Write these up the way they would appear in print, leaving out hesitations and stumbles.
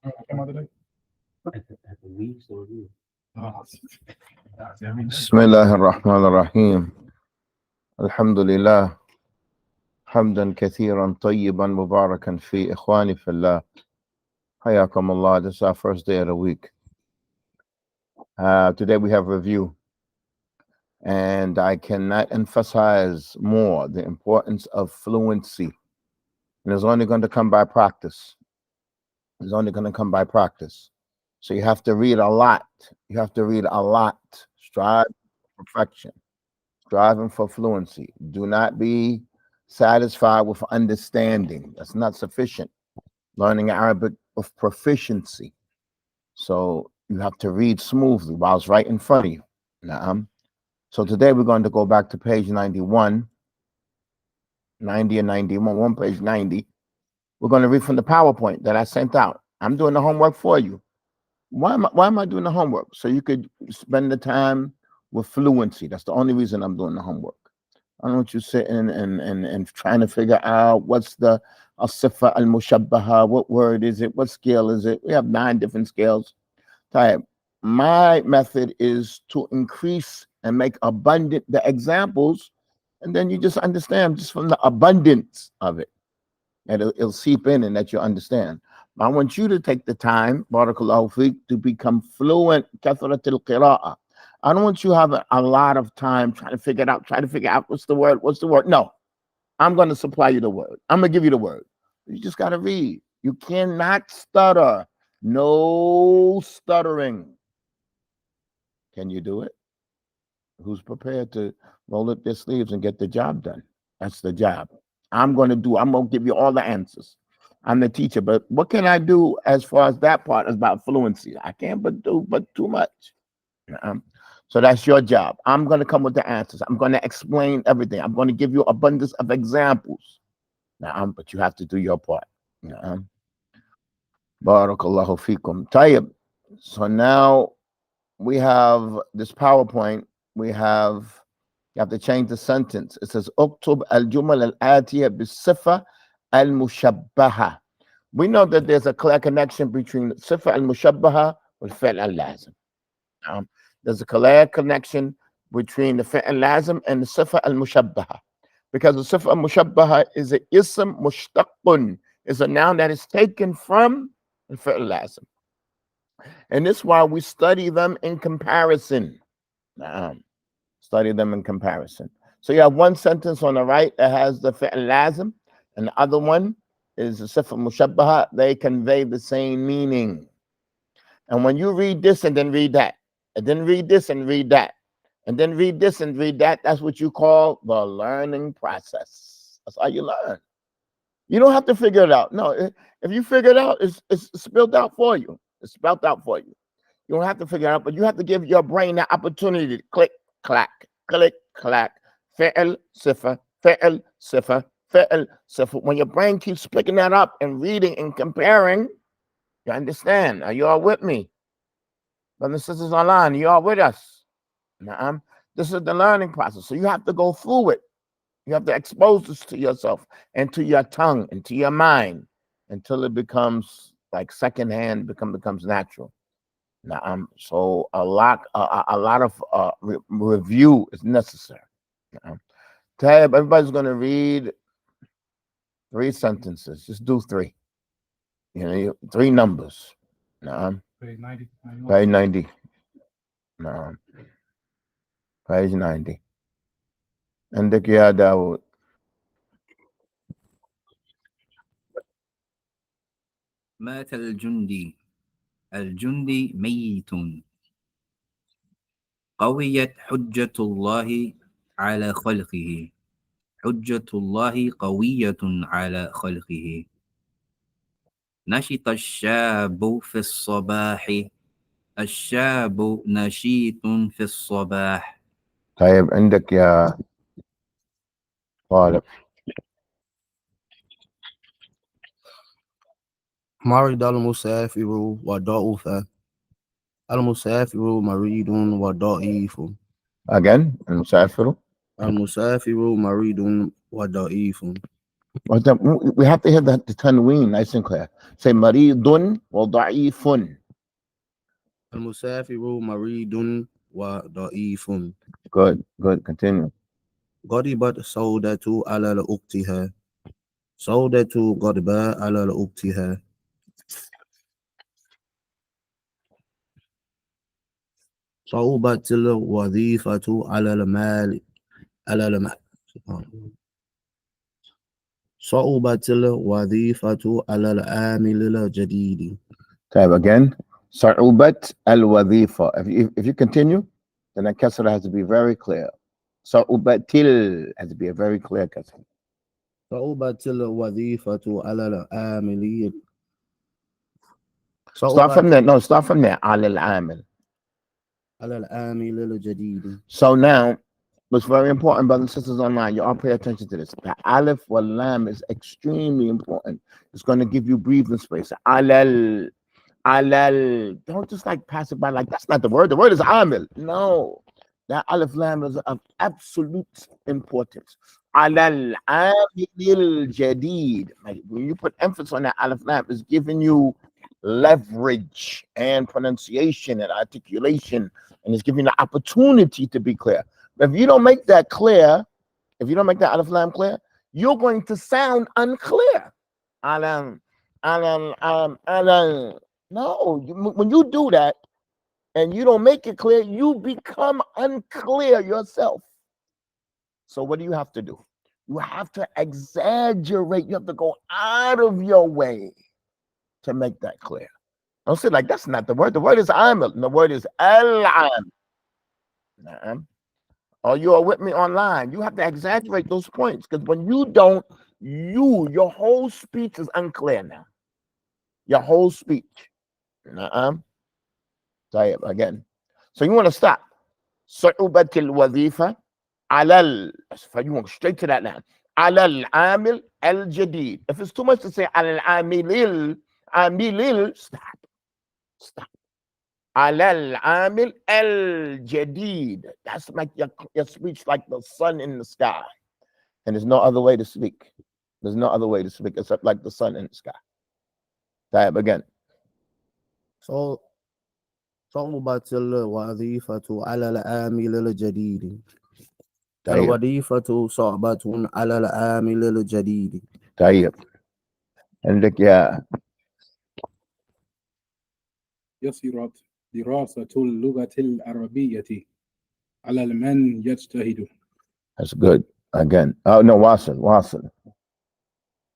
بسم الله الرحمن الرحيم. الحمد لله حمدا كثيرا طيبا مباركا في إخواني في الله. حياكم Allah. This is our first day of the week. Today we have review, and I cannot emphasize more the importance of fluency. And it's only going to come by practice. It's only going to come by practice. So you have to read a lot. You have to read a lot. Strive for perfection. Striving for fluency. Do not be satisfied with understanding. That's not sufficient. Learning Arabic with proficiency. So you have to read smoothly while it's right in front of you. So today we're going to go back to page 91, 90 and 91, one page 90. We're going to read from the PowerPoint that I sent out. I'm doing the homework for you. Why am I doing the homework? So you could spend the time with fluency. That's the only reason I'm doing the homework. I don't want you sitting and trying to figure out what's the al-sifa al-mushabbaha, what word is it, what scale is it. We have 9 different scales. My method is to increase and make abundant the examples, and then you just understand just from the abundance of it. And it'll seep in and that you understand. I want you to take the time, barakallahu feek, to become fluent, kathrat al-qira'ah. I don't want you having a lot of time trying to figure out what's the word. No, I'm going to supply you the word. I'm going to give you the word. You just got to read. You cannot stutter. No stuttering. Can you do it? Who's prepared to roll up their sleeves and get the job done? That's the job. I'm going to give you all the answers. I'm the teacher, but what can I do as far as that part is about fluency? I can't but too much. So that's your job. I'm going to come with the answers. I'm going to explain everything. I'm going to give you abundance of examples. But you have to do your part. Barakallahu fikum. Tayyib. So now we have this PowerPoint. You have to change the sentence. It says, Uktub al-jumal al-atiyah bis-sifa al-mushabbaha. We know that there's a clear connection between sifa al-mushabbaha and fi'l al-lazim. There's a clear connection between the fi'l al-lazim and the sifa al-mushabbaha. Because the sifa al-mushabbaha is an ism mushtaqun. It's a noun that is taken from the fi'l al-lazim. And this is why we study them in comparison. Study them in comparison. So you have one sentence on the right that has the fi'l lazim, and the other one is the sifa mushabbaha. They convey the same meaning. And when you read this and then read that, and then read this and read that, and then read this and read that, that's what you call the learning process. That's how you learn. You don't have to figure it out. No, if you figure it out, it's spelled out for you. It's spelled out for you. You don't have to figure it out, but you have to give your brain the opportunity to click, clack, click, clack, fi'l, sifa, fi'l, sifa, fi'l, sifa. When your brain keeps picking that up and reading and comparing, you understand. Are you all with me? Brothers and sisters online, you all with us? This is the learning process. So you have to go through it. You have to expose this to yourself and to your tongue and to your mind until it becomes like secondhand, becomes natural. So a lot of review is necessary. Everybody's going to read 3 sentences. Just do 3. 3 numbers. Page 90. Page 90. Page 90. عندك يا داود. مات الجندي ميت. قويت حجة الله على خلقه. حجة الله قوية على خلقه. نشط الشاب في الصباح. الشاب نشيط في الصباح. طيب عندك يا طالب. مرض المسافر وضعف. المسافر مريض وضعيف. Again, المسافر مريض وضعيف. But we have to hear the tanween nice and clear. Say maridun wa da'ifun. المسافر مريض وضعيف. Good, good. Continue. غضبت سودة على أختها. سودة غضباء على أختها. صعوبة الوظيفة على المال على المال صعوبة الوظيفة على العامل الجديد. Type again. Sa'ubat al-wadhifa. If you continue, then the kasra has to be very clear. Sa'ubatil has to be a very clear kasra. صعوبة الوظيفة على العامل Start صعوبة from there. No, start from there. Al-amil. على العامل الجديد. So now, what's very important, brothers and sisters online, you all pay attention to this. The alif wal lam is extremely important. It's going to give you breathing space. Alal, alal. Don't just like pass it by like that's not the word. The word is amil. No, that alif lam is of absolute importance. Alal amil jadid. Like when you put emphasis on that alif lam, it's giving you leverage and pronunciation and articulation, and it's giving you the opportunity to be clear. But if you don't make that clear, if you don't make that alif lam clear, you're going to sound unclear. Alam, alam. No, when you do that and you don't make it clear, you become unclear yourself. So what do you have to do? You have to exaggerate. You have to go out of your way to make that clear. Don't say like that's not the word. The word is amil. The word is al-am. Or you are with me online. You have to exaggerate those points because when you don't, your whole speech is unclear now. Your whole speech. Say it again. So you want to stop. Su'ubatil wazifa alal. So you want straight to that now. Alal amil al jadid. If it's too much to say alal amilil, stop. Stop. Alal amil al jadid. That's like your speech like the sun in the sky. And there's no other way to speak. There's no other way to speak except like the sun in the sky. Say it again. So صعوبة الوظيفة على العامل الجديد. الوظيفة صعبة على العامل الجديد. طيب عندك يا يصيرت دراسة اللغة العربية على من يجتهد. That's good. Again. Oh no, واصل.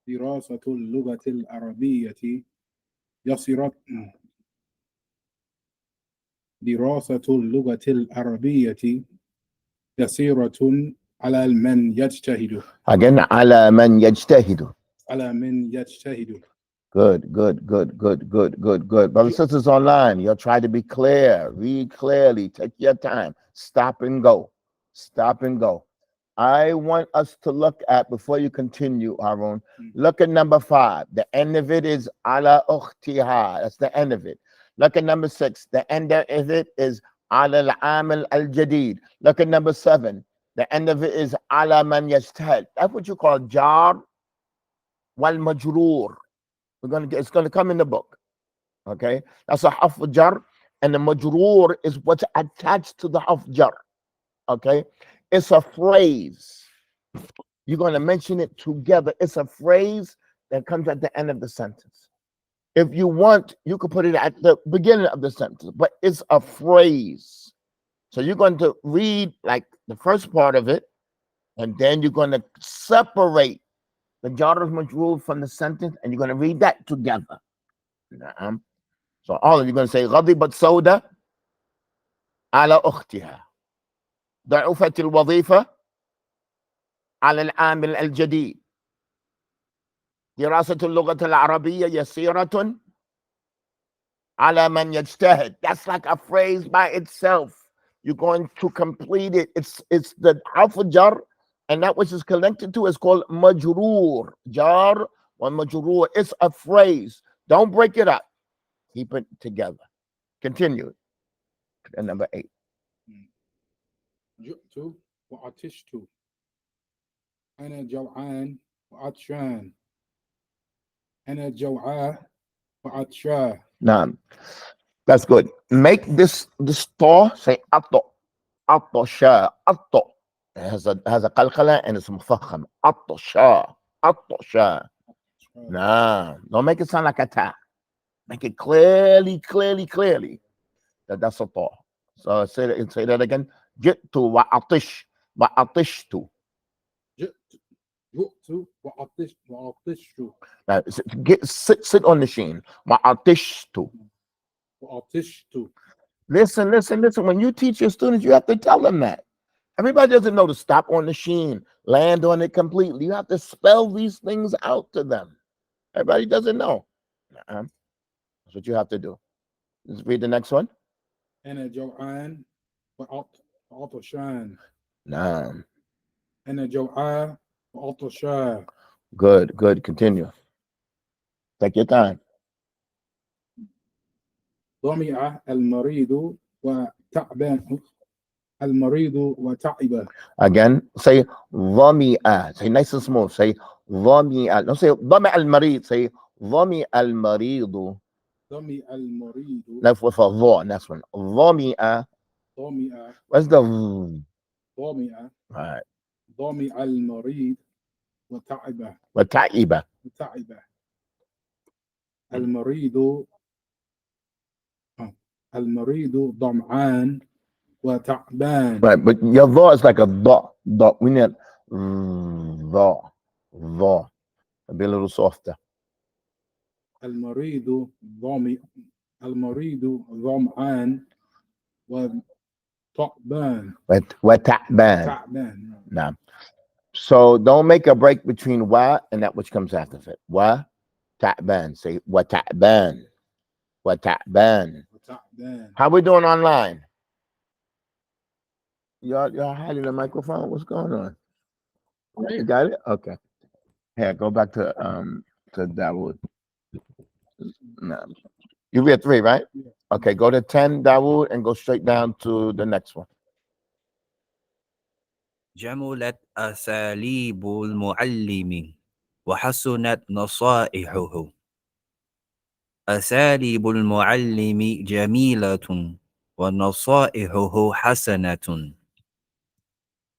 دراسة اللغة العربية يصيرت دراسة اللغة العربية يسيرة على من يجتهد. Again, على من يجتهد. على من يجتهد. Good. Brothers and sisters online, you'll try to be clear. Read clearly. Take your time. Stop and go. I want us to look at, before you continue, Aaron, look at number 5. The end of it is ala ukhtiha. That's the end of it. Look at number 6. The end of it is ala al-amil al-jadid. Look at number 7. The end of it is ala man yajtahid. That's what you call jar wal majroor. It's gonna come in the book. Okay, that's a harf jar, and the majroor is what's attached to the harf jar. Okay, it's a phrase. You're gonna mention it together. It's a phrase that comes at the end of the sentence. If you want, you could put it at the beginning of the sentence, but it's a phrase. So you're going to read like the first part of it, and then you're going to separate the jar of majroor from the sentence, and you're going to read that together. So all of you are going to say غضبت سودة على أختها ضعفت الوظيفة على العامل الجديد دراسة اللغة العربية يسيرة على من يجتهد. That's like a phrase by itself. You're going to complete it. It's the harf jar, and that which is connected to is called majroor. Jar or majroor. It's a phrase. Don't break it up. Keep it together. Continue. And number 8. جئت وعطشت. أنا جوعان وعطشان أنا جوعان وعطشان. Nah, that's good. Make this طا say أطو عطشا أطو. It has a قلقلة and it's مفخم. عطشا عطشا. Nah, don't make it sound like a ta. Make it clearly that's a طا. So say that again. جئت وعطش وعطشت. جئت وعطشت. Now, sit on the sheen. وعطشت. وعطشت. Listen. When you teach your students, you have to tell them that. Everybody doesn't know to stop on the sheen, land on it completely. You have to spell these things out to them. Everybody doesn't know. That's what you have to do. Let's read the next one. أنا جوعان وعطشان. Nah. أنا جوعان وعطشان. Good. Continue. Take your time. ضمع المريض وتعبان. المريض وتعب. Again, say ضمئ. Say nice and smooth. Say ضمئ. Don't say ضمع المريض. Say ضمئ المريض. ضمع المريض. That's with a ض. Next one. ضمئ. ضمع. What's the ض? ضمع. All right. ضمع المريض وتعب. وتعب. المريض ضمعان وتعبان. Right, but your ض is like a ض. We need ض. Be a little softer. المريض ضمعان وتعبان. وتعبان. Nah. So don't make a break between wa and that which comes after it. Wa ta'ban. Say wa ta'ban. How we doing online? Y'all hiding the microphone? What's going on? You got it? Okay. Here, go back to Dawood. No. You read 3, right? Okay, go to 10, Dawood, and go straight down to the next one. جملت أساليب المعلم وحسنت نصائحه. أساليب المعلم جميلة ونصائحه حسنة.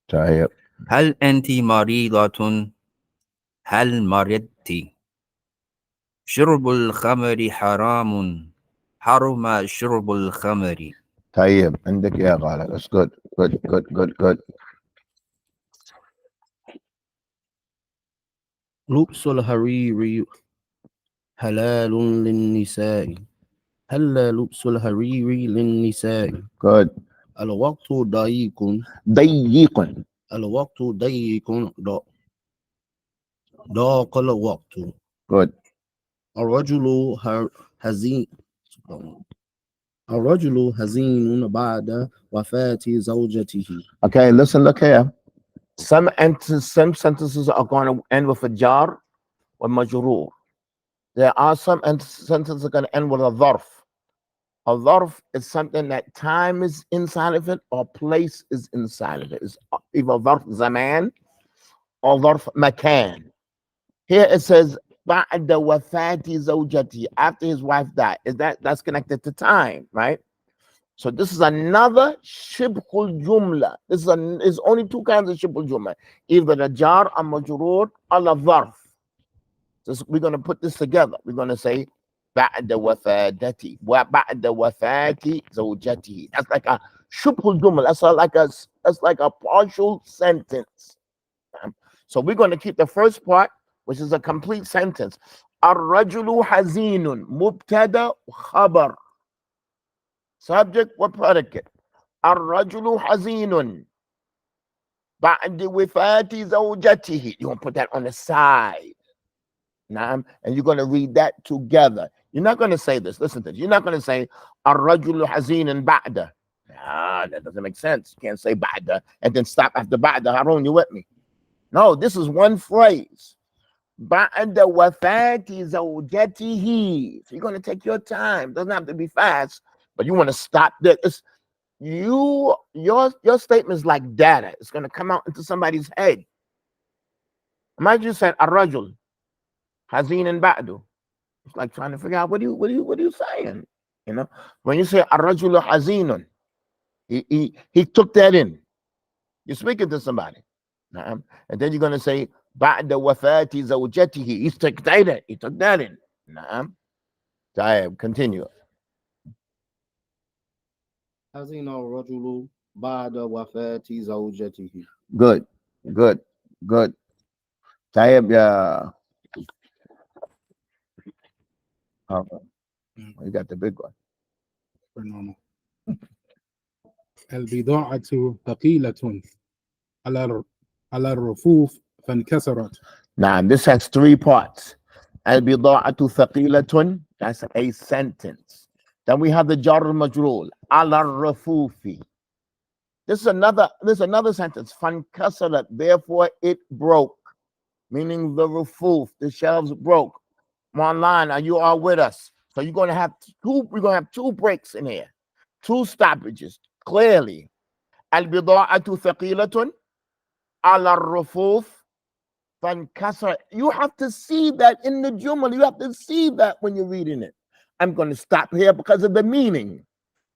طيب. هل أنت مريضة؟ هل مرضت؟ شرب الخمر حرام. حرم شرب الخمر. طيب عندك يا غالة. That's good. لبس الحرير حلال للنساء. هل لبس الحرير للنساء. Good. الوقت ضيق. الوقت ضيق. ضاق الوقت. Good. الرجل حزين بعد وفاة زوجته. Okay, listen, look here. Some sentences are going to end with a jar or majroor. There are some sentences that are going to end with a dharf. A dharf is something that time is inside of it or place is inside of it. It's either dharf zaman or dharf makan. Here it says بعد وفاة زوجته, after his wife died. That's connected to time, right? So this is another shibhul jumla. There's only 2 kinds of shibhul jumla, either the jar or majroor or the dharf. So we're going to put this together. We're going to say بعد وفاتي وبعد وفاة زوجته. That's like a shibhul jumla. That's like a partial sentence. So we're going to keep the first part, which is a complete sentence. الرجل حزين مبتدا خبر. Subject or predicate. الرجل حزين بعد وفاة زوجته. You're going to put that on the side. And you're going to read that together. You're not going to say this. Listen to this. You're not going to say الرجل حزين بعد. Nah, that doesn't make sense. You can't say بعد and then stop after بعد. Harun, you with me? No, this is one phrase. بعد وفاة زوجته. So you're going to take your time. Doesn't have to be fast, but you want to stop there. Your statement is like data. It's going to come out into somebody's head. Imagine you said الرجل حزين بعده. It's like trying to figure out what are you saying? You know, when you say الرجل حزين, he took that in. You're speaking to somebody. And then you're going to say بعد وفاة زوجته. He took that in. Continue. حزن الرجل بعد وفاة زوجته. Good. طيب يا you got the big one. normal. البضاعة ثقيلة على الرفوف فانكسرت. Now this has three parts. البضاعة ثقيلة, that's a sentence. Then we have the jar al-majrul, على الرفوف. This is another sentence. فانكسرت, therefore it broke, meaning the rufuf, the shelves broke. Online, are you all with us? So we're gonna have two breaks in here, two stoppages. Clearly, البضاعة ثقيلة على الرفوف فانكسر. You have to see that in the Jumal. You have to see that when you're reading it. I'm going to stop here because of the meaning.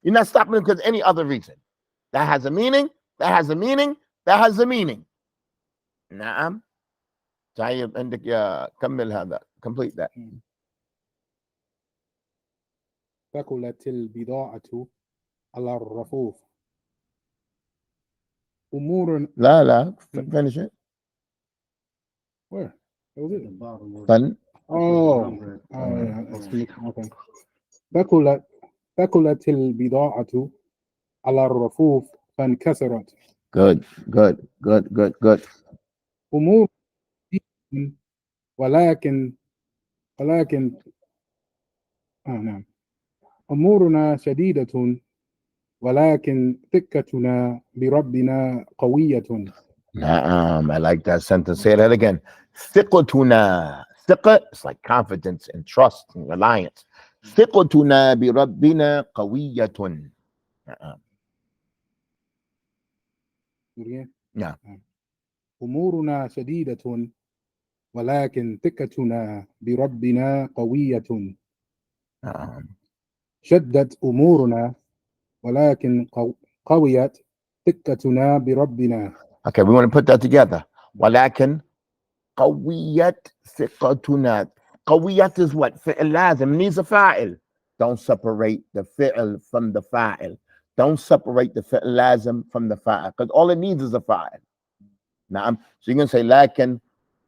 You're not stopping because of any other reason. That has a meaning. That has a meaning. That has a meaning. نعم. طيب عندك يا كمل هذا. Complete that. ثقلت البضاعة على الرفوف. أمور. لا. Finish it. Where? That was it. Fun. yeah. ثقلت البضاعة على الرفوف فانكسرت. Good. أمور ولكن نعم. أمورنا شديدة ولكن ثقتنا بربنا قوية. I like that sentence. Say that again. ثقتنا. ثقة, it's like confidence and trust and reliance. ثقتنا بربنا قوية. Yeah. أمورنا شديدة ولكن ثقتنا بربنا قوية. شدت أمورنا ولكن قويت ثقتنا بربنا. Okay, we want to put that together. ولكن قويت ثقتنا. قويت is what? فعل لازم. Needs a فاعل. Don't separate the فعل from the فاعل. Don't separate the فعل لازم from the فاعل, because all it needs is a فاعل. نعم. So you're going to say لكن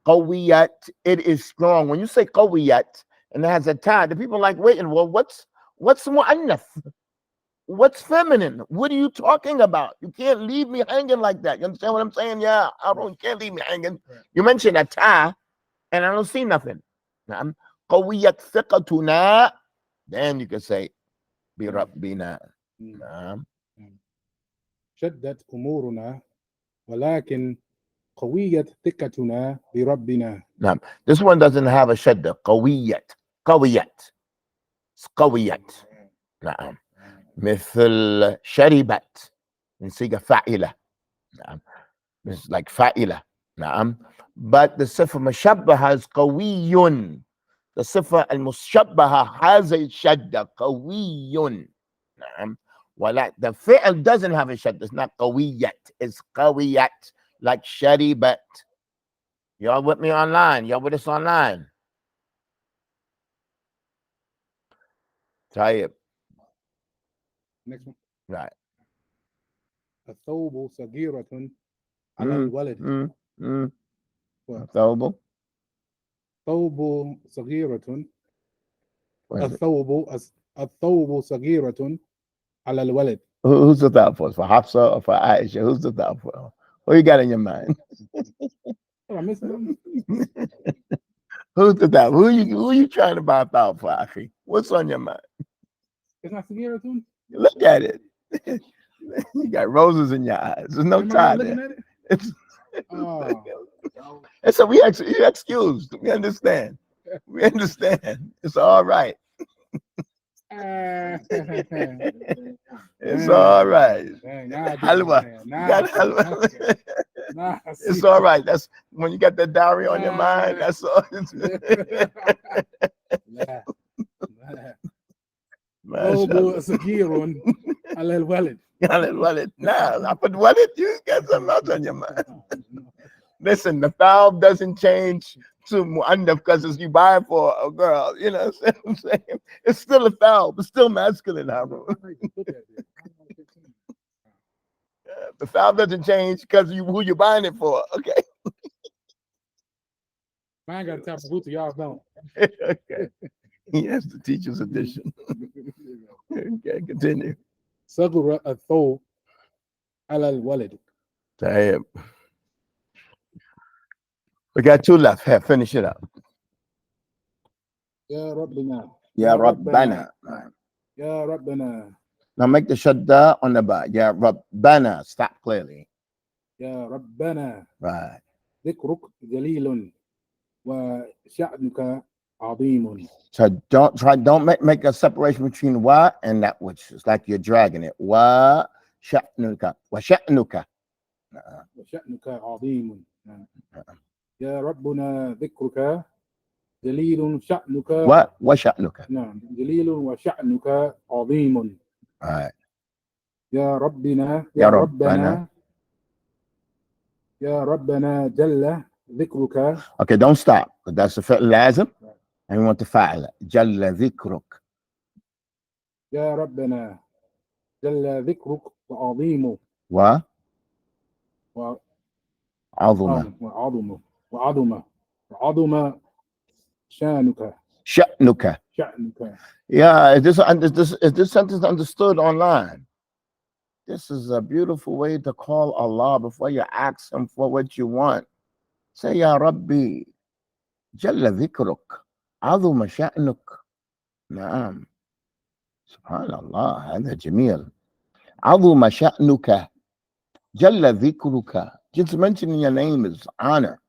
قويت, it is strong. When you say قويت and it has a ta, the people are like, waiting, well, what's mu'annath? What's feminine? What are you talking about? You can't leave me hanging like that. You understand what I'm saying? Yeah, you can't leave me hanging. You mentioned a ta, and I don't see nothing. قويت ثقتنا. Then you can say بربنا. شدت أمورنا ولكن قويت ثقتنا بربنا. This one doesn't have a shadda. قويت. It's قويت. نعم. مثل شربت من صيغة فاعلة. نعم. It's like فاعلة. نعم. But the صفة مشبهة is قوي. The صفة المشبهة has a shadda. قوي. نعم. ولا the fi'l doesn't have a shadda. It's not قويت. It's قويت. Like sharibat. Y'all with me online? Y'all with us online? طيب. Next one. Right. الثوب صغيرة على الولد. ثوب. ثوب صغيرة. الثوب صغيرة على الولد. Who's the thought for? For Hafsa or for Aisha? Who's the thought for? Who you got in your mind? Oh, I missed them. Who's the thought? Who you trying to buy a thought for, Akhi? What's on your mind? It's not صغيرة. Look at it. You got roses in your eyes. There's no tie there. It's and so you're excused. We understand. It's all right. It's all right. Halwa. You got halwa. It's all right. When you got that diary on your mind, that's all. لا لا Mashallah. ثوب صغير على الولد. Nah, I put wallet. You got something else on your mind. Listen, the foul doesn't change to mu'annaf because you buy it for a girl. You know what I'm saying? It's still a foul, but still masculine. Harun. The foul doesn't change because who you're buying it for. Okay. Mine got a type of boot, y'all don't. Okay. Yes, the teacher's edition. Okay, continue. صغر الثوب على الولد. Damn. We got two left. Here, finish it up. يا ربنا Ya Rabbana. يا ربنا Now make the shadda on the back. Ya Rabbana. Stop clearly. يا ربنا Right. ذكرك جليل وشأنك عظيم. So don't make a separation between wa and that which is like you're dragging it. Wa sha'nuka. Wa sha'nuka. وشأنك عظيم. يا ربنا ذكرك جليل شأنك. Wa sha'nuka. نعم جليل وشأنك عظيم. Right. يا ربنا يا يا ربنا. ربنا يا ربنا جل ذكرك. Okay, don't stop. That's the fi'l lazim. And we want the fa'ala. Jalla dhikruk. يا ربنا جل ذكرك وعظيم Wa و- azuma. وعظم شانك Sha'nuka. شأنك. Yeah, is this sentence understood online? This is a beautiful way to call Allah before you ask Him for what you want. Say, Ya Rabbi, Jalla dhikruk, azuma sha'nuk. Naam. Subhanallah, هذا جميل. عظم شأنك, Jalla dhikruka. Just mentioning your name is honor.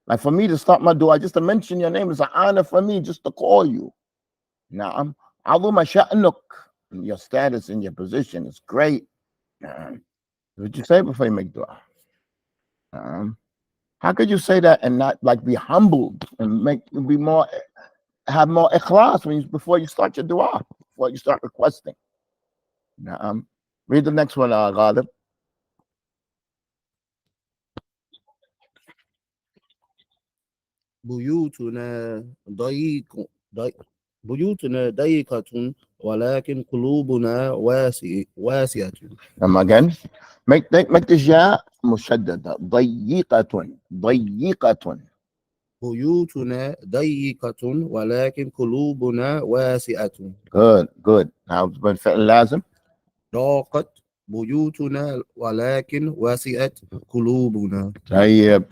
Like for me to start my dua, just to mention your name is an honor for me, just to call you. Naam. عظم شأنك. Your status and your position is great. What you say before you make dua? How could you say that and not like be humbled and have more ikhlas before you start your dua, before you start requesting? Read the next one, Ghalib. بيوتنا بيوتنا ضيقة ولكن قلوبنا واسعة. Again, make the ja mushaddada. ضيقة. بيوتنا ضيقة ولكن قلوبنا واسعة. Good. Now when fi'l lazim. ضاقت بيوتنا ولكن وسعت قلوبنا. طيب.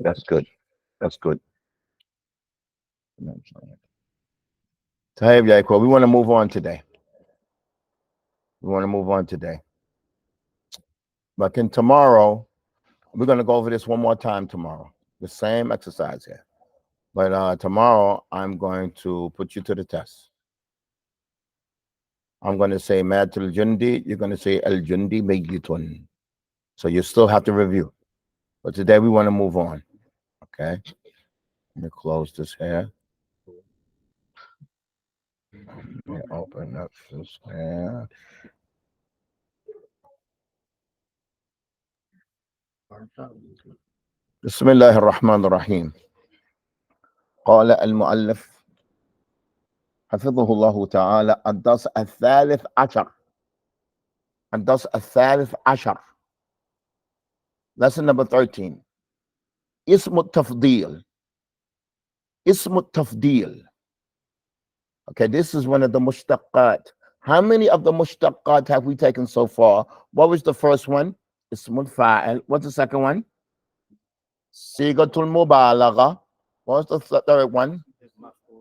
That's good. طيب, Yaakov, we want to move on today. But tomorrow, we're going to go over this one more time tomorrow. The same exercise here. But tomorrow, I'm going to put you to the test. I'm going to say Mad al Jundi. You're going to say Al Jundi Mayyitun. So you still have to review. But today, we want to move on. Okay? Let me close this here. Let me open up this here. بسم الله الرحمن الرحيم. قال المؤلف حفظه الله تعالى الدرس الثالث عشر. Lesson number 13. اسم التفضيل. Okay, this is one of the mushtaqat. How many of the mushtaqat have we taken so far? What was the first one? Ismul fa'il. What's the second one? Sigatul mubalagha. What's the third one?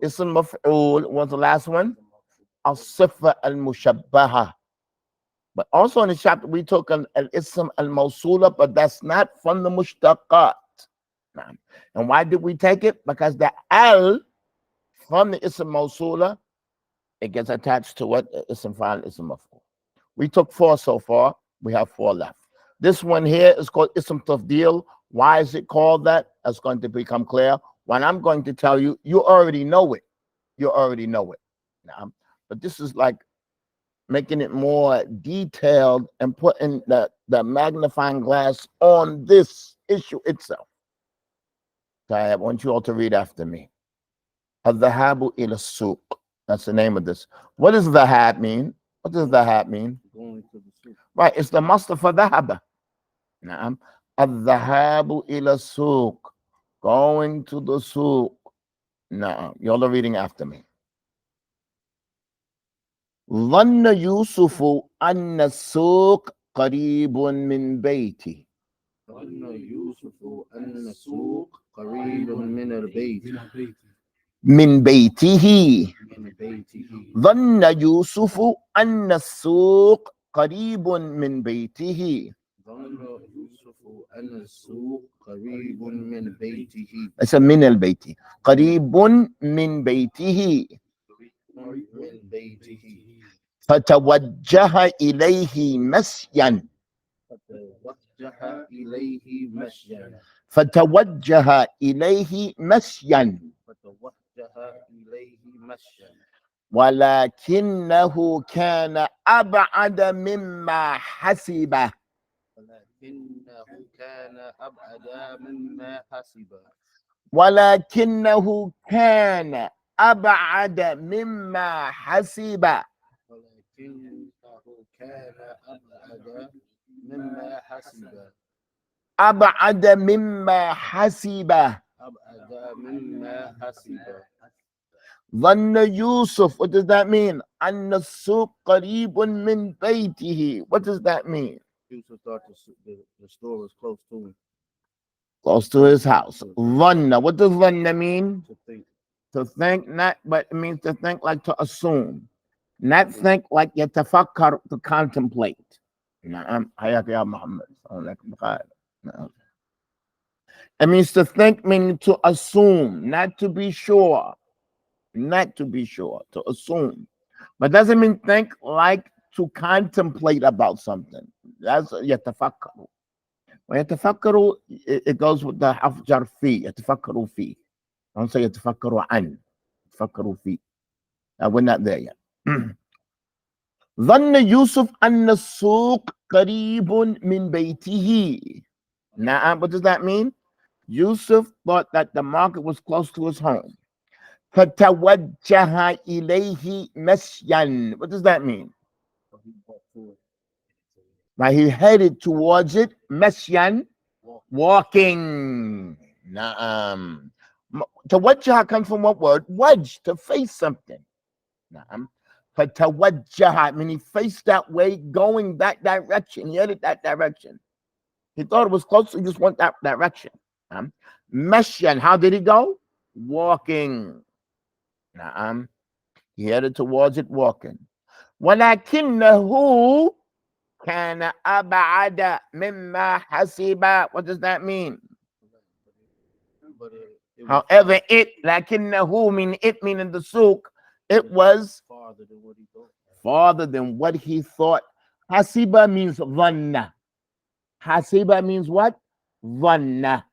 Ism maf'ul. What's the last one? As-sifa al-mushabbaha. But also in the chapter we took an ism al-mawsula, but that's not from the mushtaqat. And why did we take it? Because the al from the ism mawsula, it gets attached to what? Ism fa'il, ism maf'ul. We took 4 so far. We have 4 left. This one here is called ism tafdil Why is it called that? That's going to become clear when I'm going to tell you. You already know it. You already know it. Now, but this is like making it more detailed and putting the magnifying glass on this issue itself. So I want you all to read after me. Al-Dhahabu ila suq. That's the name of this. What does dhahab mean? What does dhahab mean? Going to the soup. Right, it's the Mustafa dhahaba. Naam. Al-Dhahabu ila suq. Going to the suq. Naam. Y'all are reading after me. ظن يوسف أن السوق قريب من بيته. ظن يوسف أن السوق قريب من البيت. من بيته. من بيته. ظن يوسف أن السوق قريب من بيته. ظن يوسف أن السوق قريب من بيته. ليس من البيت. قريب من بيته. من بيته. فتوجه إليه مشيا. فتوجه إليه مشيا. فتوجه إليه مشيا. فتوجه إليه مشيا. ولكنه كان أبعد مما حسب. ولكنه كان أبعد مما حسب. ولكنه كان أبعد مما حسب. ولكنه كان أبعد مما حسب. أبعد مما حسب. أبعد مما حسب. ظن يوسف. What does that mean? أن السوق قريب من بيته. What does that mean? Yusuf thought the store was close to him. Close to his house. ظن. What does ظن mean? To think. To think, not, but it means to think like to assume. Not think like يتفكر, to contemplate. نعم. حياك يا محمد. نعم. It means to think, meaning to assume, not to be sure. Not to be sure, to assume. But doesn't mean think like to contemplate about something. That's يتفكر. ويتفكر, it goes with the حرف جر في. يتفكروا فيه. Don't say يتفكروا عن. يتفكروا فيه. We're not there yet. ظن يوسف أن السوق قريب من بيته. Now, what does that mean? Yusuf thought that the market was close to his home. فتوجه إليه مشيا. What does that mean? Right, he headed towards it. مشيا, walking. نعم. توجه comes from what word? Wajh, to face something. نعم. فتوجه, meaning he faced that way, going that direction. He headed that direction. He thought it was close, he just went that direction. Meshyan, how did he go? Walking. He headed towards it walking. ولكنه كان أبعد مما حسب. What does that mean? But However, it, لكنه, mean it, meaning the souk, it was farther than what he thought. farther than what he thought. Hasiba means dhanna. Hasiba means what? Dhanna.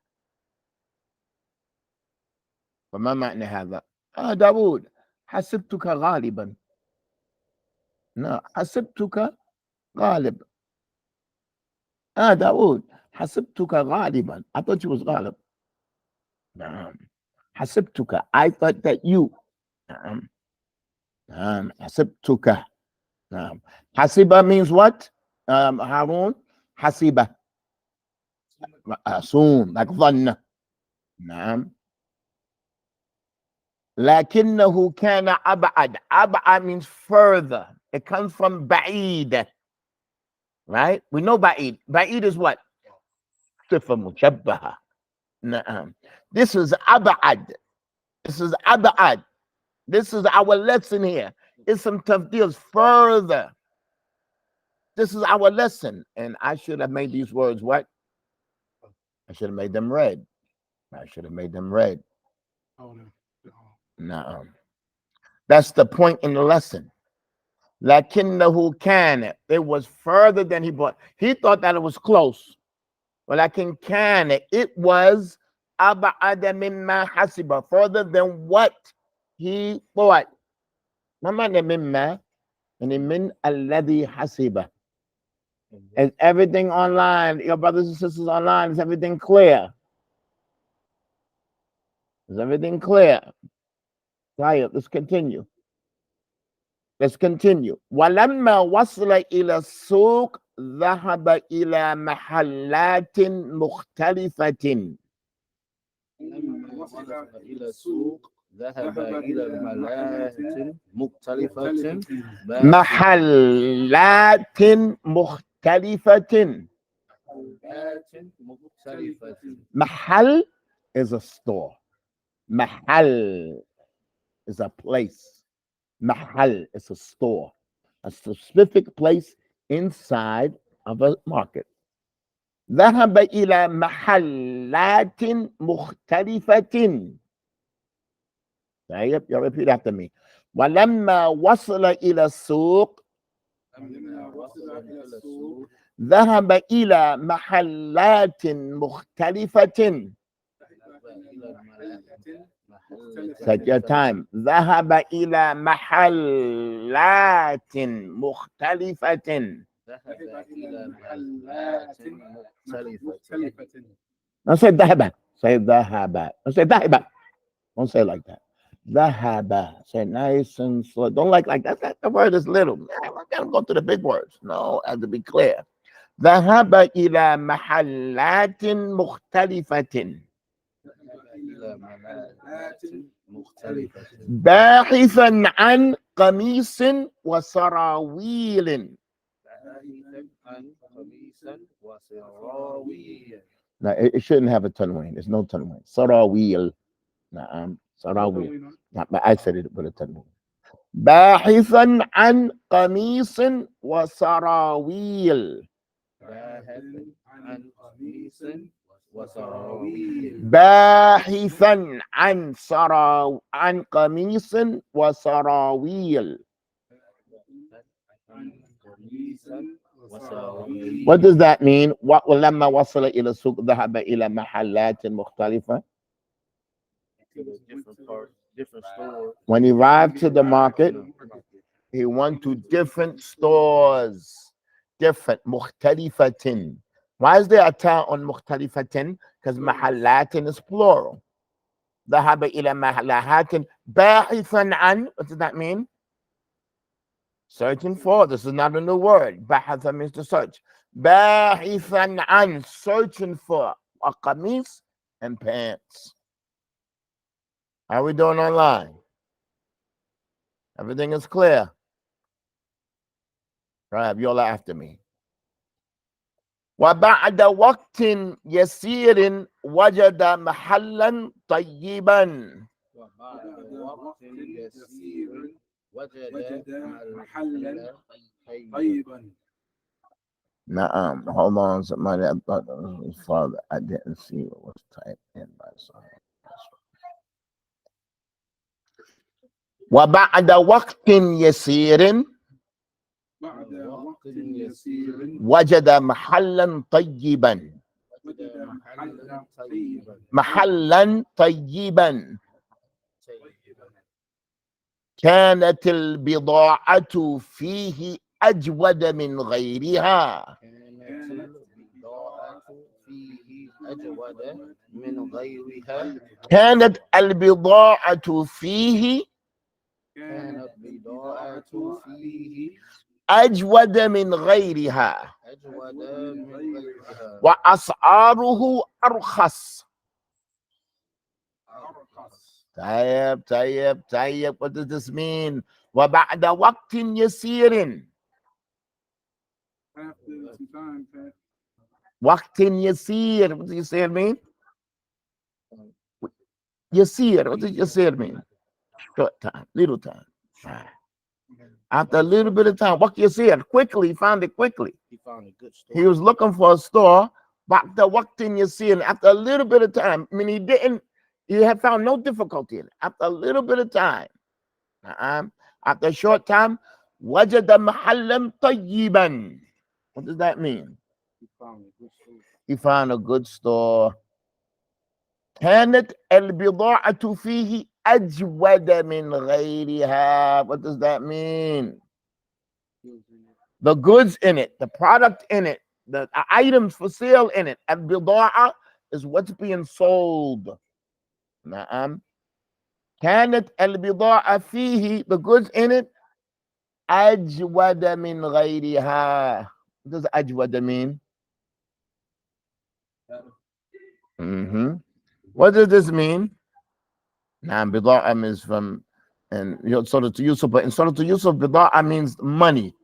فما معنى هذا؟ داود حسبتك غالبا. لا حسبتك غالب. داود حسبتك غالبا. I thought you was غالب. نعم. حسبتك. I thought that you. نعم. نعم. حسبتك. نعم. حسبة means what? Harun. حسبة. Assume, like ظن. نعم. لكنه كان أبعد. أبعد means further. It comes from بعيد. Right? We know بعيد. بعيد is what? صفة مشبهة. نعم. This is أبعد. This is أبعد. This is our lesson here. It's some tough deals further. This is our lesson. And I should have made these words what? I should have made them red. I should have made them red. No. That's the point in the lesson. لكنه كان. It was further than he bought. He thought that it was close. ولكن كان, it was أبعد مما حسب, further than what he thought. ما معنى مما؟ يعني من الذي حسب. Is everything online? Your brothers and sisters online, is everything clear? Is everything clear? Right, let's continue. Let's continue. ولما وصل إلى السوق ذهب إلى محلات مختلفة. لما وصل إلى السوق ذهب إلى الملاهات مختلفة محلات مختلفة. محل is a store. محل is a place. Mahal is a store, a specific place inside of a market. ذهب إلى محلات مختلفة. طيب, you repeat after me. ولما وصل إلى السوق ذهب إلى محلات مختلفة. Take your time. ذهب إلى محلات مختلفة. Don't say ذهب. Say ذهب. Don't say ذهب. Don't say it like that. ذهب. Say it nice and slow. Don't like that. The word is little. I gotta go to the big words. No, I have to be clear. ذهب إلى محلات مختلفة. باحثا عن قميص وسراويل. No, it shouldn't have a tanween. There's no tanween. Sarawil. Sarawil. But I said it with a tanween. باحثا عن قميص وسراويل. باحثا عن قميص وسراويل. What does that mean? ولما وصل إلى السوق ذهب إلى محلات مختلفة. When he arrived to the market, he went to different stores. Different. مختلفة. Why is there a ta on مختلفة? Because محلات is plural. ذهب إلى محلات باحثا عن. What does that mean? Searching for. This is not a new word. بحث means to search. باحثا عن. Searching for a qamis and pants. How are we doing online? Everything is clear. Right, you're after me. وبعد وقت يسير وجد محلا طيبا. نعم. Hold on, somebody. I thought it was father. I didn't see what was typed in by someone. وبعد وقت يسير وجد محلا طيبا. محلا طيبا. كانت البضاعة فيه أجود من غيرها. كانت البضاعة فيه أجود من غيرها وأسعاره أرخص. طيب. What does this mean? وبعد وقت يسير. وقت يسير. What does يسير mean? يسير. What does يسير mean? Short time, little time. After a little bit of time, what you see it quickly, he found it quickly. He found a good store. He was looking for a store, but the walked in you see, and after a little bit of time, I mean, he had found no difficulty in it. After a little bit of time, after a short time, وجد محلا طيبا. What does that mean? He found a good store. He found a good store. كانت البضاعة فيه أجود من غيرها. What does that mean? The goods in it, the product in it, the items for sale in it. البضاعة is what's being sold. نعم. كانت البضاعة فيه, the goods in it, أجود من غيرها. What does أجود mean? What does this mean? نعم. بضاعة means from, and Surah to Yusuf, but in Surah to Yusuf, بضاعة means money.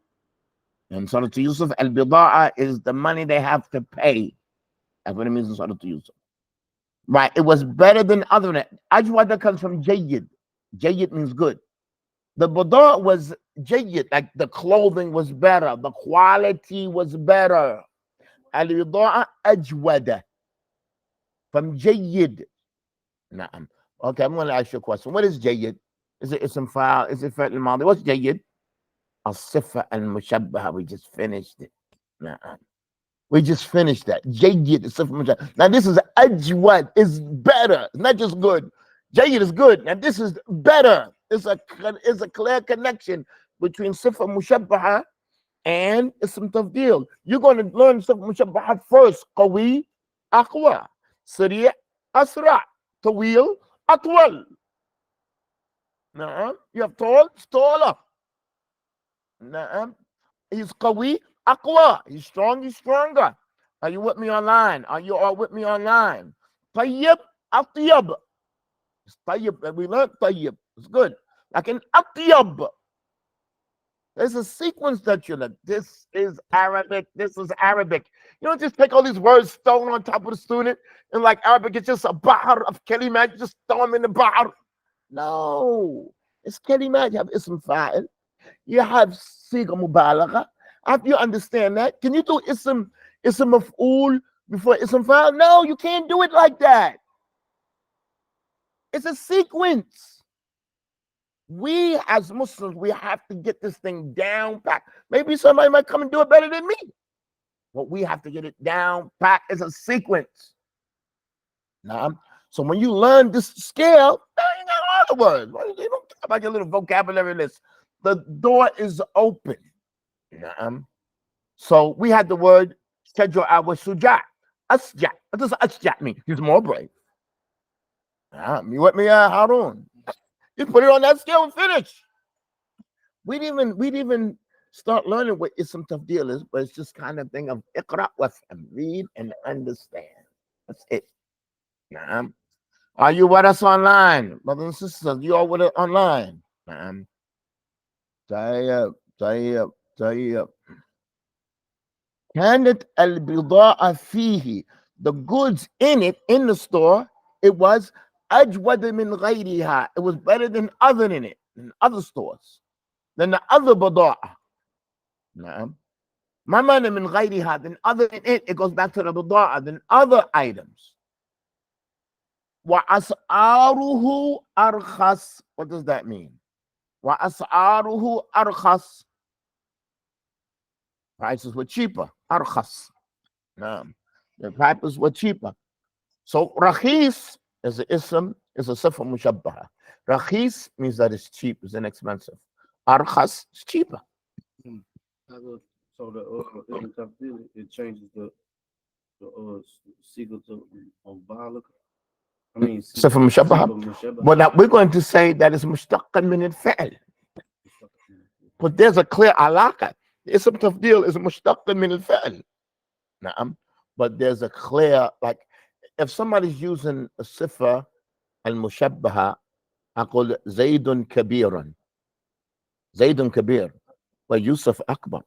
And Surah to Yusuf, al-bida'a is the money they have to pay. That's what it means in Surah to Yusuf. Right, it was better than other than it. Ajwada comes from jayyid. Jayyid means good. The bada was jayyid, like the clothing was better, the quality was better. Al-bida'a ajwada from jayyid. Na'am. Okay, I'm going to ask you a question. What is jayyid? Is it ism fa'al? Is it fi'l al-madi? What's jayyid? Al-sifa al-mushabbaha. We just finished it. Na'am. We just finished that. Jayyid is sifa mushabbaha. Now this is ajwad, is better. It's not just good. Jayyid is good. Now this is better. It's a clear connection between sifa mushabbaha and ism tafdil. You're going to learn sifa mushabbaha first. Qawi, aqwa. Sari', asra'. Tawil, atwal. Na'am. You have tall, it's taller. Na'am. He's qawi, aqwa. He's strong, he's stronger. Are you with me online? Are you all with me online? Tayyib, atyab. It's tayyib. We learned tayyib. It's good. Like an atyab. There's a sequence that you learn. This is Arabic. This is Arabic. You don't just take all these words thrown on top of the student and like Arabic, it's just a bahr of kalimat. You just throw them in the bahr. No. It's kalimat. You have ism fa'il. You have siga mubalagha. After you understand that, can you do ism maf'ul before ism fa'il? No, you can't do it like that. It's a sequence. We as Muslims, we have to get this thing down pat. Maybe somebody might come and do it better than me. But we have to get it down pat. It's a sequence. Now, so when you learn this scale, you got all the words. You don't care about your little vocabulary list. The door is open. So we had the word shajwa wa suja. Asja. What does asja mean? He's more brave. You with me, Harun? You put it on that scale and finish. We didn't even start learning what ism tafdil is, but it's just kind of thing of iqra wa read and understand. That's it. Are you with us online, brothers and sisters? You all with us online? طيب. كانت البضاعة فيه, the goods in it, in the store, it was أجود من غيرها. It was better than other than it, than other stores, than the other بضاعة. نعم. ما معنى من غيرها? Than other than it, it goes back to the بضاعة, than other items. وأسعاره أرخص. What does that mean? وأسعاره أرخص. Prices were cheaper. أرخص. نعم. The prices were cheaper. So رخيص is an ism, is a sifa mushabbaha. Rakhis means that it's cheap, it's inexpensive. Arkhas is cheaper. So the it changes the siga to balak. I mean sifa mushabbaha. But now we're going to say that it's mushtaqan min al-fi'l. But there's a clear alaka. Ism tafdil is mushtaqan min al-fi'l. Na'am. But there's a clear, like, if somebody's using a sifa al-mushabbaha, I call it Zaydun Kabiran. Zaydun Kabir. But Yusuf Akbar.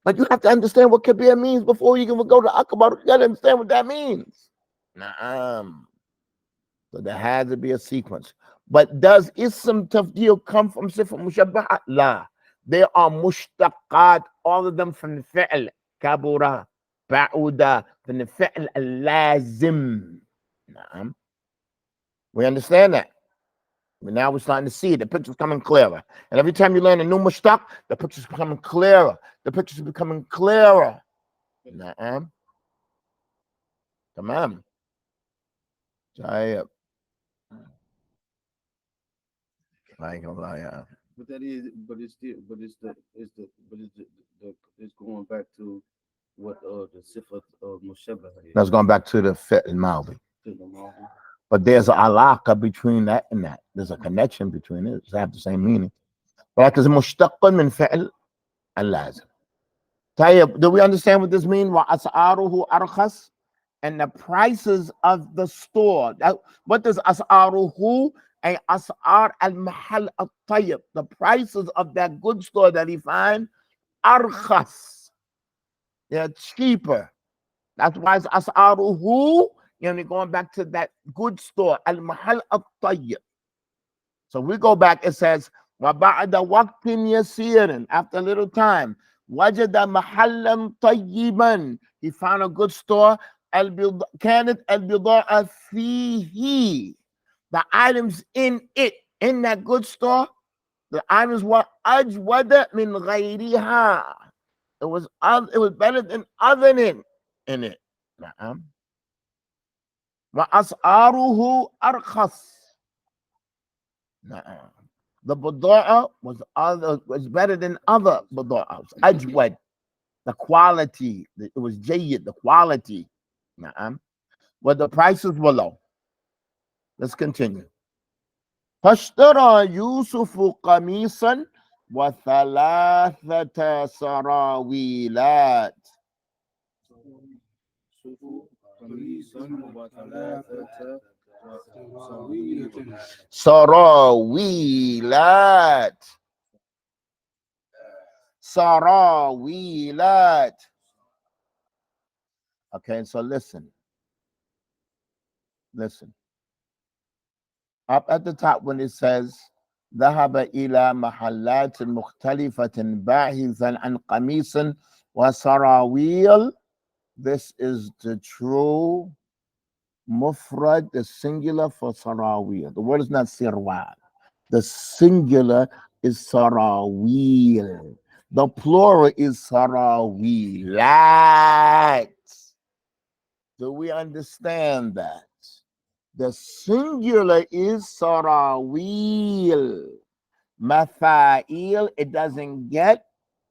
But you have to understand what Kabir means before you can go to Akbar. You got to understand what that means. Na'am. So there has to be a sequence. But does Ism Tafdil come from sifa mushabbaha? La. They are mushtaqat, all of them from the fi'l. Kabura. Ba'uda, from the fi'l al-lazim. We understand that. But now we're starting to see it. The picture's coming clearer. And every time you learn a new mushtaq, the picture's becoming clearer. The picture's becoming clearer. تمام. طيب. Like Allah, yeah. But that is, but it's still, but it's it's going back to what the sifat of Mushabah is. That's going back to the fi'l al-madi. To the Maldi. But there's an alaqa between that and that. There's a connection between it. They have the same meaning. But it's mushtaq min fi'l al-lazim. طيب, do we understand what this means? وَأَسْعَارُهُ أَرْخَص. And the prices of the store. What does أَسْعَارُهُ and أَسْعَار al-mahal al-tayyib? The prices of that good store that he finds, أَرْخَص. They're cheaper. That's why it's أَسْعَارُهُ. Going back to that good store, al-mahal al-tayyib. So we go back, it says, وَبَعْدَ وَقْتٍ يَسِيرٍ. After a little time, وَجَدَ مَحَلًّا طَيِّبًا. He found a good store. كانت البضاعة فيه. The items in it, in that good store, the items were أجود من غيرها. It was better than other in it. نعم. وأسعاره أرخص. نعم. The بضاعة was better than other بضاعة. أجود. The quality, it was جيد, the quality. نعم. But the prices were low. Let's continue. فاشترى يوسف قميصا وثلاثة سراويلات. سراويلات. سراويلات. Okay, so listen. Up at the top when it says ذهب إلى محلات مختلفة باحثا عن قميص وسراويل. This is the true mufrad, the singular for sarawil. The word is not sirwal. The singular is sarawil. The plural is sarawilat. Do we understand that? The singular is sarawil. Mafa'il, it doesn't get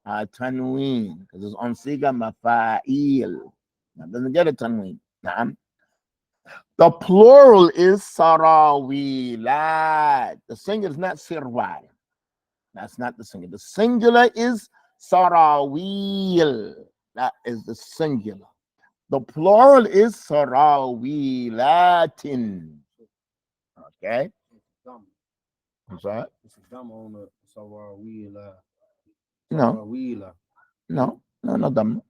tanween because it's on siga mafa'il. It doesn't get a tanween. The plural is sarawilat. The singular is not sirwal. That's not the singular. The singular is sarawil. That is the singular. The plural is sarawilatin. Okay? I'm sorry? It's a dumb on the Sarawila. No, Sarawila. no, dhamma.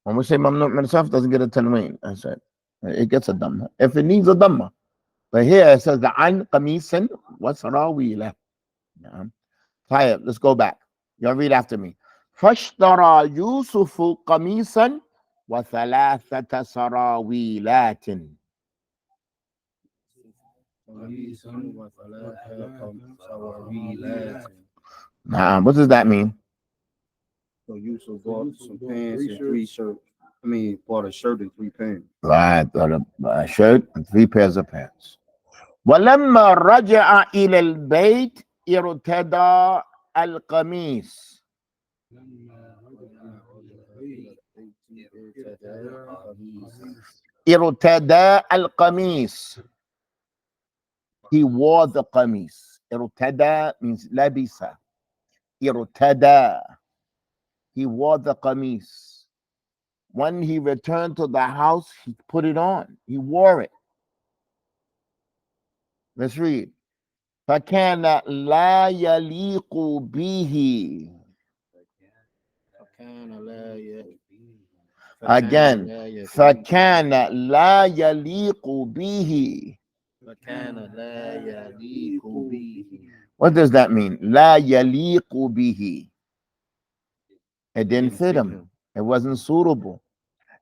When we say mamnu min sarf, doesn't get a tanween. I said it gets a dhamma. If it needs a dhamma. But here it says the an qamisan wa sarawila. Fine, let's go back. You'll read after me. فاشترى يوسف قميصا وثلاثة سراويلات. What does that mean? So Yusuf bought some pants and 3 shirts. Bought a shirt and 3 pants. Right, a shirt and 3 pairs of pants. ولما رجع إلى البيت ارتدى القميص. ارتدى القميص. He wore the qamis. ارتدى means labisa. ارتدى. He wore the qamis. When he returned to the house, he put it on. He wore it. Let's read. فكان لا يليق به. Again, فكان لا يليق به. What does that mean? لا يليق به. It didn't fit him. It wasn't suitable.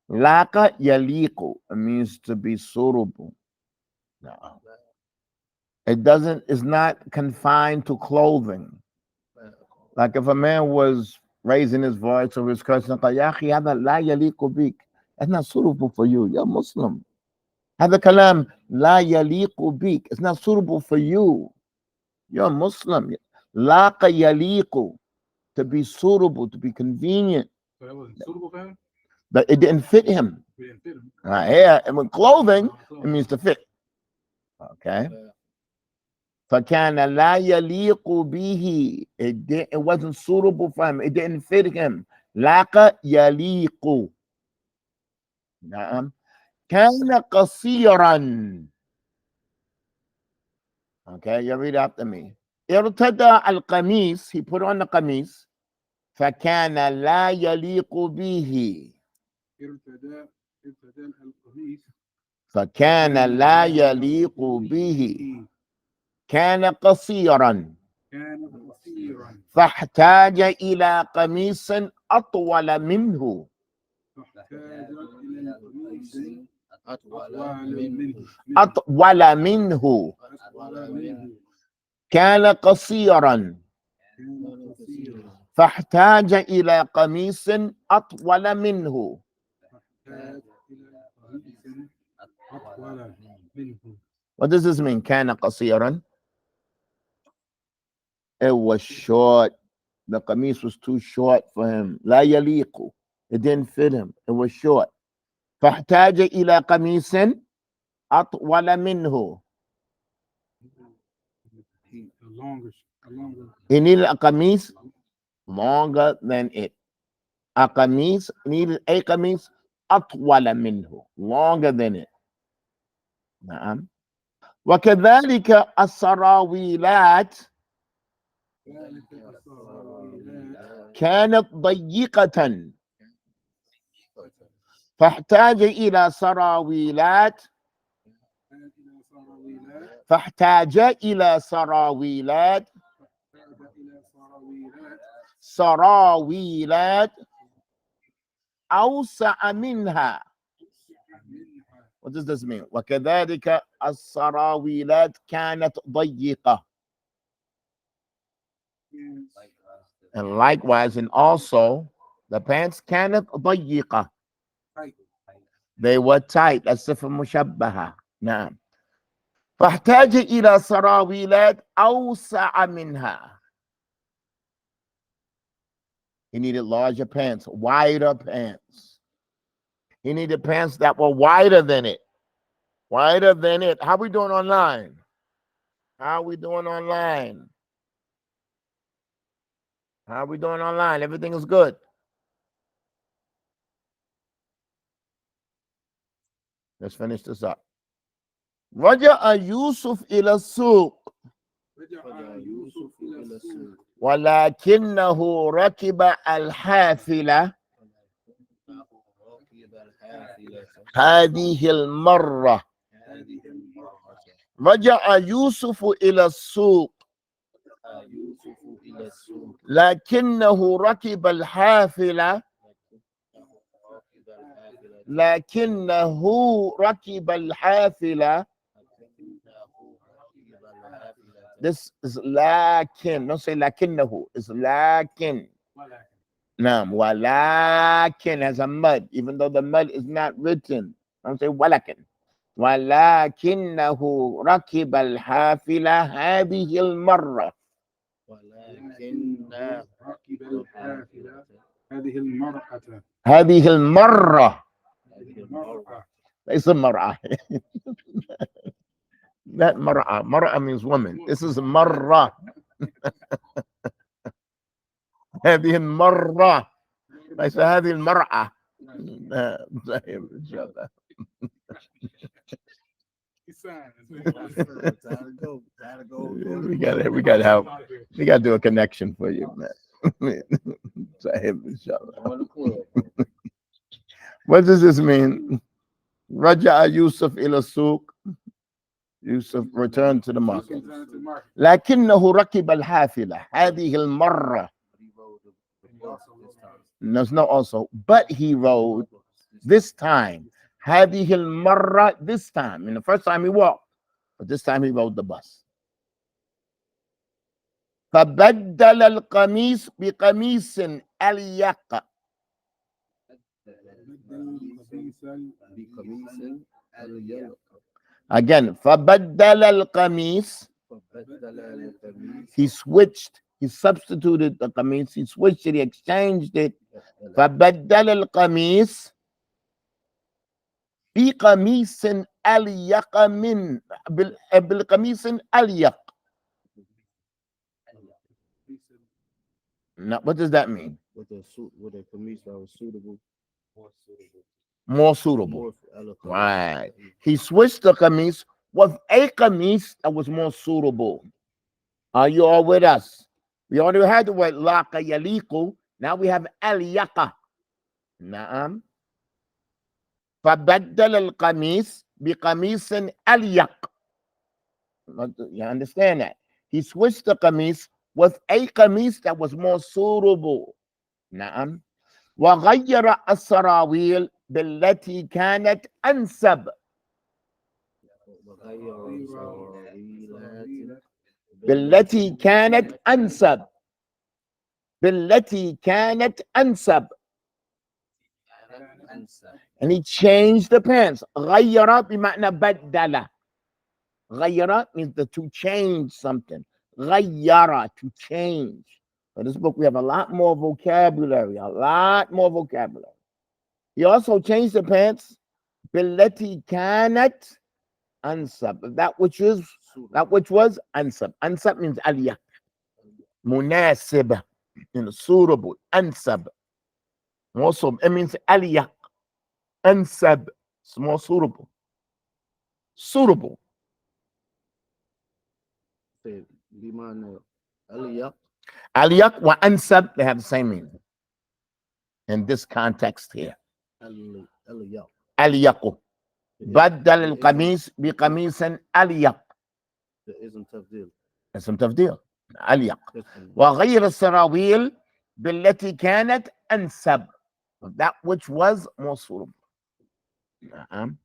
لاقى يليق means to be suitable. No. It's not confined to clothing. Like if a man was raising his voice or his cursing, it That's not suitable for you. You're Muslim. هذا كلام لا يليق بك. It's not suitable for you. You're a Muslim. لاق يليق, to be suitable, to be convenient. So that wasn't suitable for him? But it didn't fit him. It didn't fit him. Yeah, and with clothing, it means to fit. Okay. فكان لا يليق به. It wasn't suitable for him. It didn't fit him. لاق يليق. نعم. كان قصيرا. Okay, you read after me. ارتدى القميص. He put on the قميص. فكان لا يليق به. ارتدى القميص. فكان لا يليق به. كان قصيرا. كان قصيرا. فاحتاج إلى قميص أطول منه. فاحتاج إلى قميص أطول منه. كان قصيرا. فاحتاج إلى قميص أطول منه. What does this mean? كان قصيرا. It was short. The qamis was too short for him. لا يليق. It didn't fit him. It was short. فاحتاج إلى قميص أطول منه. He needed a qamis longer than it. A qamis needed a qamis أطول منه, longer than it. نعم. وكذلك السراويلات كانت ضيقة. فاحتاج إلى سراويلات. فاحتاج إلى سراويلات. سراويلات أوسع منها. What does this mean? وكذلك السراويلات كانت ضيقة. And likewise, and also, the pants كانت ضيقة. They were tight. That's صفة مشبهة. نعم. فاحتاج إلى سراويلات أوسع منها. He needed larger pants, wider pants. He needed pants that were wider than it. Wider than it. How we doing online? How we doing online? How we doing online? Everything is good. Let's finish this up. رجع يوسف إلى السوق ولكنه ركب الحافلة هذه المرة. رجع يوسف إلى السوق لكنه ركب الحافلة. لكنه ركب الحافلة. This is لكن. Don't say لكنه. It's لكن. نعم. ولكن has a mud, even though the mud is not written. Don't say ولكن. ولكنه ركب الحافلة هذه المرة. ولكن ركب الحافلة هذه المرأة. هذه المرة. ليس مرأة. That مرأة. مرأة means woman. This is مرة. هذه المرة. ليس هذه المرأة. إن شاء الله. We got help. We got to do a connection for you, man. What does this mean? رجع يوسف إلى السوق. Yusuf returned to the market. لكنه ركب الحافلة هذه المرة. There's no also, but he rode this time. هذه المرة, this time. And the first time he walked, but this time he rode the bus. فبدل القميص بقميص أليق. بقميص أليق Again, فبدل القميص. فبدل القميص He switched. He substituted the qamis. He switched it. He exchanged it. فبدل القميص بقميص أليق من بالقميص أليق. Now, what does that mean? with a suit with a qamis that was suitable, More suitable. more eloquent. Right. He switched the qamis with a qamis that was more suitable. Are you all with us? We already had the word laqa yaliqu. Now we have aliyaqa. Naam. فبدل القميص بقميص أليق. You understand that? He switched the qamis with a qamis that was more suitable. نعم. وغير السراويل بالتي كانت أنسب. وغير سراويلات بالتي كانت أنسب. بالتي كانت أنسب. أنسى And he changed the pants. غير بمعنى بدل. غير means to change something. غير, to change. In this book, we have a lot more vocabulary. A lot more vocabulary. He also changed the pants. بالتي كانت أنسب. That which was أنسب. أنسب means أليق. مناسب. Suitable. أنسب. Also, it means أليق. أنسب. It's more suitable. Suitable. بمعنى أليق أليق وأنسب, they have the same meaning. In this context here. أليق أليق. بدل القميص بقميص أليق. There isn't تفضيل. اسم تفضيل. أليق. وغير السراويل بالتي كانت أنسب. That which was more suitable. نعم.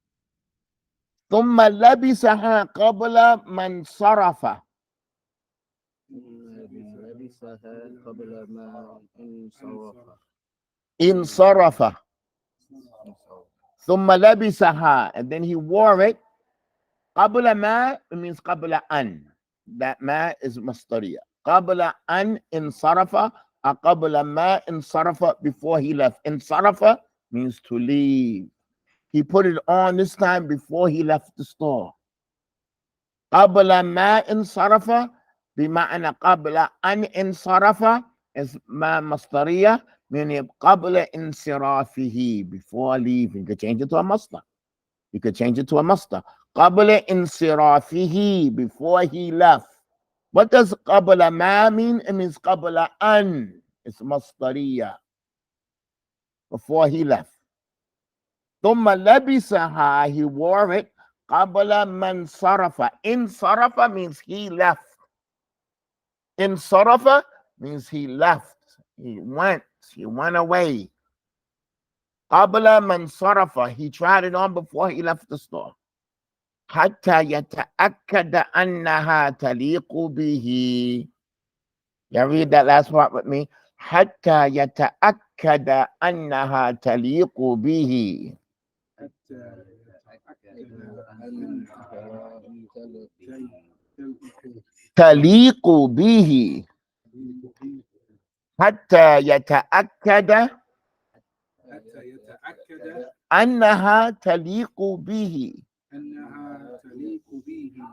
ثم لبسها قبل من صرف. لبسها قبل ما انصرف. ثم لبسها, and then he wore it. قبل ما, it means قبل أن. That ma is مصدرية. قبل أن انصرف. قبل ما انصرف, before he left. انصرف means to leave. He put it on this time before he left the store. قبل ما انصرف بمعنى قبل أن انصرف is ما مصدرية, meaning قبل انصرافه, before leaving. You could change it to a masdar. You could change it to a masdar. قبل انصرافه, before he left. What does قبل ما mean? It means قبل أن. It's مصدرية. Before he left. ثم لبسها, he wore it. قبل من صرف. انصرف means he left. انصرف means he left. He went away. قبل من صرف, he tried it on before he left the store. حتى يتأكد أنها تليق به. You read that last part with me. حتى يتأكد أنها تليق به. تليق به. حتى يتأكد أنها تليق به.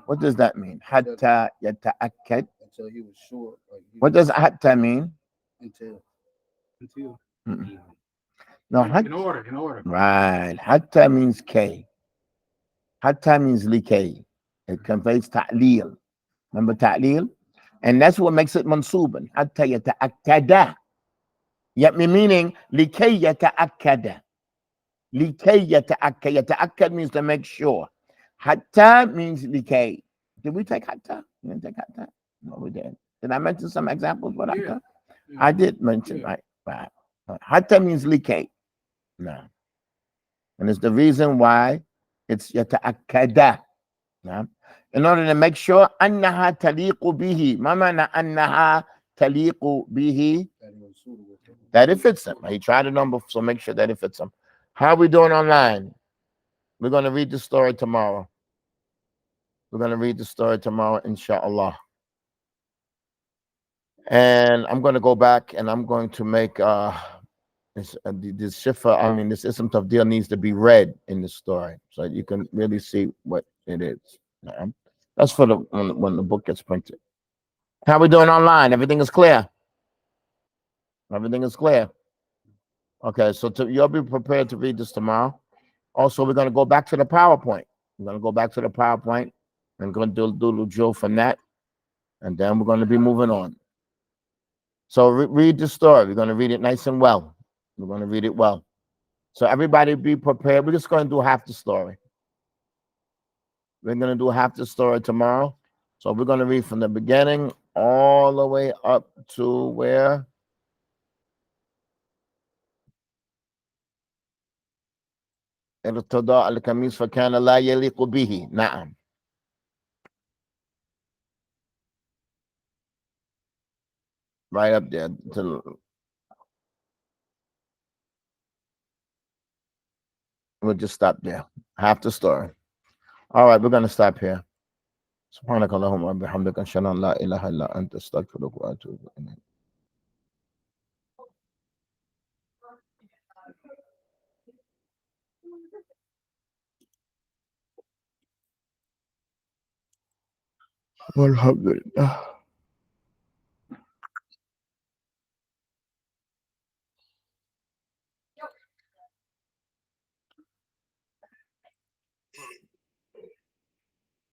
What does that mean? حتى يتأكد. Until he was sure. What does حتى mean? Until. No, In order. Right. حتى means K. حتى means لكي. It conveys ta'lil. Remember ta'lil? And that's what makes it mansuban. حتى يتأكد. Yet meaning لكي يتأكد. لكي يتأكد. يتأكد means to make sure. حتى means لكي. Did we take حتى? We didn't take حتى? No, we didn't. Did I mention some examples for حتى? I did mention, right? حتى means لكي. No. And it's the reason why it's يتأكد. No. In order to make sure أنها تليق به. ما معنى أنها تليق به? That it fits him. He tried it on before, so make sure that it fits him. How are we doing online? We're going to read the story tomorrow. We're going to read the story tomorrow, inshallah. And I'm going to go back and I'm going to make this shifa, I mean, this ism tafdil needs to be read in the story so you can really see what it is. That's for the when the book gets printed. How we doing online? Everything is clear. Everything is clear. Okay, so you'll be prepared to read this tomorrow. Also, we're going to go back to the PowerPoint. We're going to go back to the PowerPoint and going to do the drill from that. And then we're going to be moving on. So read the story. We're going to read it nice and well. We're going to read it well. So everybody be prepared. We're just going to do half the story. We're going to do half the story tomorrow. So we're going to read from the beginning all the way up to where? ارتضاء القميص فكان لا يليق به. نعم. Right up there. We'll just stop there. Half the story. All right, we're going to stop here. سبحانك اللهم وبحمدك أشهد أن لا إله إلا أنت أستغفرك وأتوب إليك. والحمد لله.